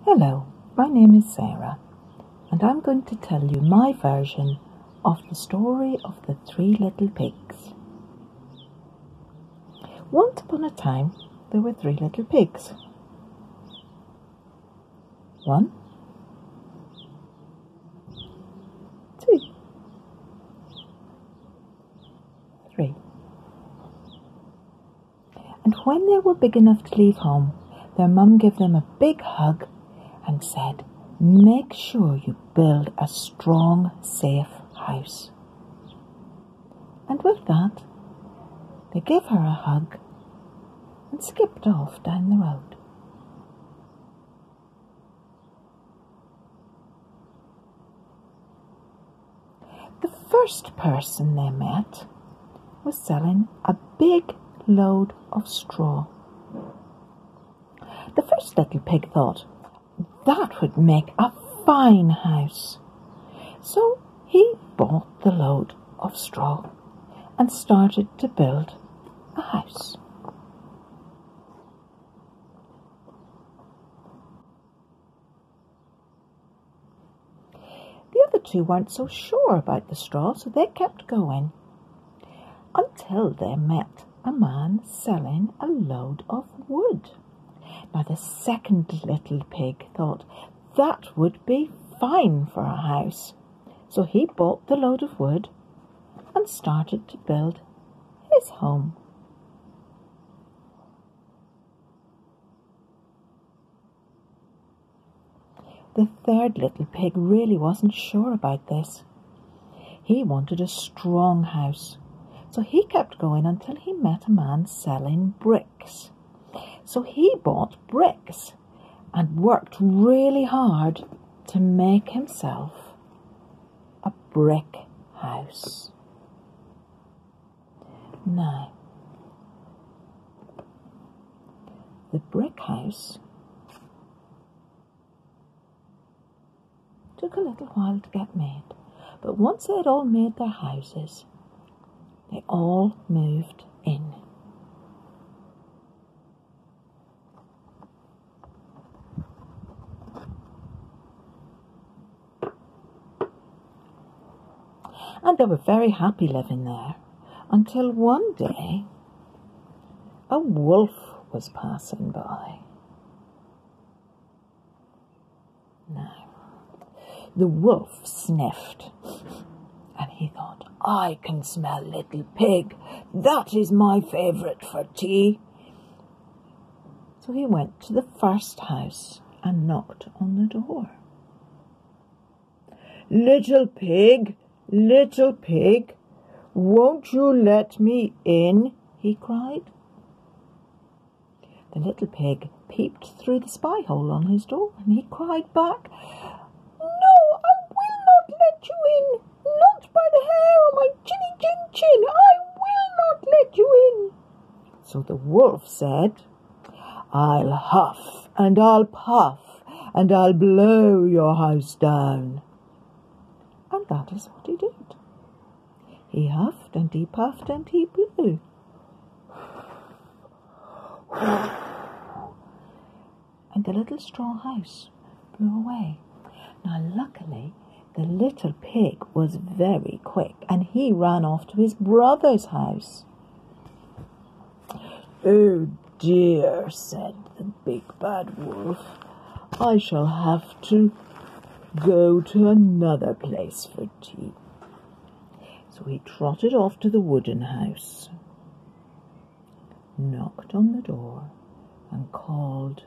Hello, my name is Sarah, and I'm going to tell you my version of the story of the three little pigs. Once upon a time, there were three little pigs. 1, 2, 3. And when they were big enough to leave home, their mum gave them a big hug and said, "Make sure you build a strong, safe house." And with that, they gave her a hug and skipped off down the road. The first person they met was selling a big load of straw. The first little pig thought, that would make a fine house. So he bought the load of straw and started to build a house. The other two weren't so sure about the straw, so they kept going until they met a man selling a load of wood. Now the second little pig thought that would be fine for a house. So he bought the load of wood and started to build his home. The third little pig really wasn't sure about this. He wanted a strong house, so he kept going until he met a man selling bricks. So he bought bricks and worked really hard to make himself a brick house. Now, the brick house took a little while to get made, but once they had all made their houses, they all moved in. And they were very happy living there, until one day a wolf was passing by. Now, the wolf sniffed, and he thought, I can smell little pig. That is my favourite for tea. So he went to the first house and knocked on the door. Little pig, won't you let me in? He cried. The little pig peeped through the spy hole on his door and he cried back, No, I will not let you in. Not by the hair on my chinny chin chin. I will not let you in. So the wolf said, I'll huff and I'll puff and I'll blow your house down. And that is what he did. He huffed and he puffed and he blew. And the little straw house blew away. Now luckily, the little pig was very quick and he ran off to his brother's house. Oh dear, said the big bad wolf, I shall have to go to another place for tea. So he trotted off to the wooden house, knocked on the door and called,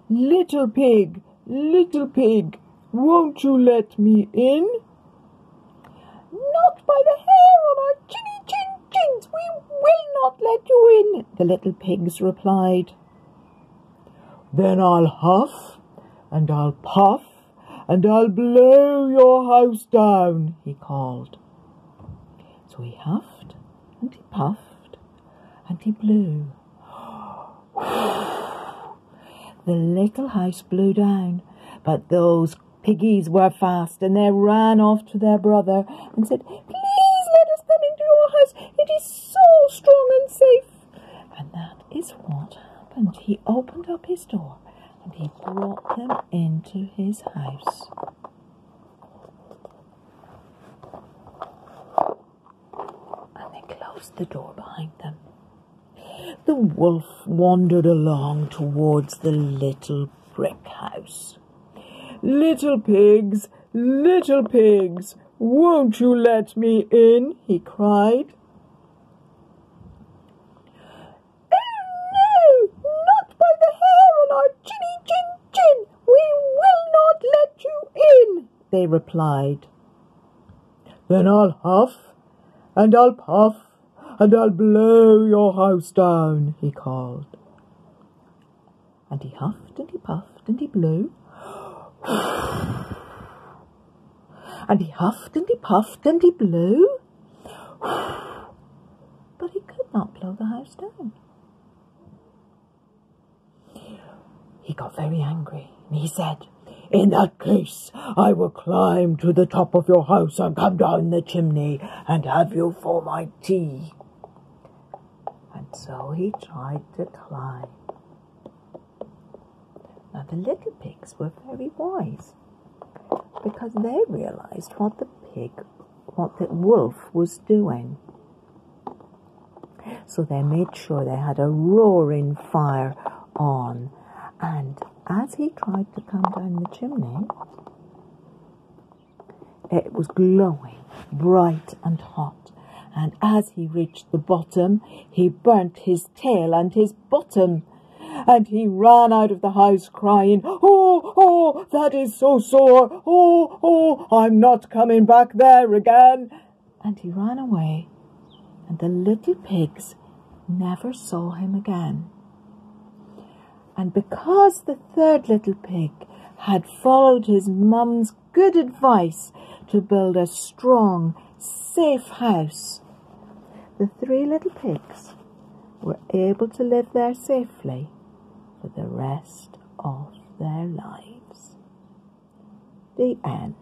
Little pig, won't you let me in? Not by the hair on our chinny chin chins, we will not let you in, the little pigs replied. Then I'll huff and I'll puff and I'll blow your house down, he called. So he huffed and he puffed and he blew. The little house blew down, but those piggies were fast and they ran off to their brother and said, Please let us come into your house. It is so strong and safe. And that is what happened. He opened up his door and he brought them into his house. And they closed the door behind them. The wolf wandered along towards the little brick house. "Little pigs, won't you let me in?" he cried. "Oh no, not by the hair on our chinny chin chin. We will not let you in," they replied. "Then I'll huff, and I'll puff, and I'll blow your house down," he called. And he huffed and he puffed and he blew. And he huffed and he puffed and he blew. But he could not blow the house down. He got very angry and he said, "In that case, I will climb to the top of your house and come down the chimney and have you for my tea." And so he tried to climb. Now the little pigs were very wise, because they realized what the wolf was doing. So they made sure they had a roaring fire on, and as he tried to come down the chimney, it was glowing bright and hot, and as he reached the bottom, he burnt his tail and his bottom. And he ran out of the house crying, "Oh, oh, that is so sore. Oh, oh, I'm not coming back there again." And he ran away, and the little pigs never saw him again. And because the third little pig had followed his mum's good advice to build a strong, safe house, the three little pigs were able to live there safely for the rest of their lives. The end.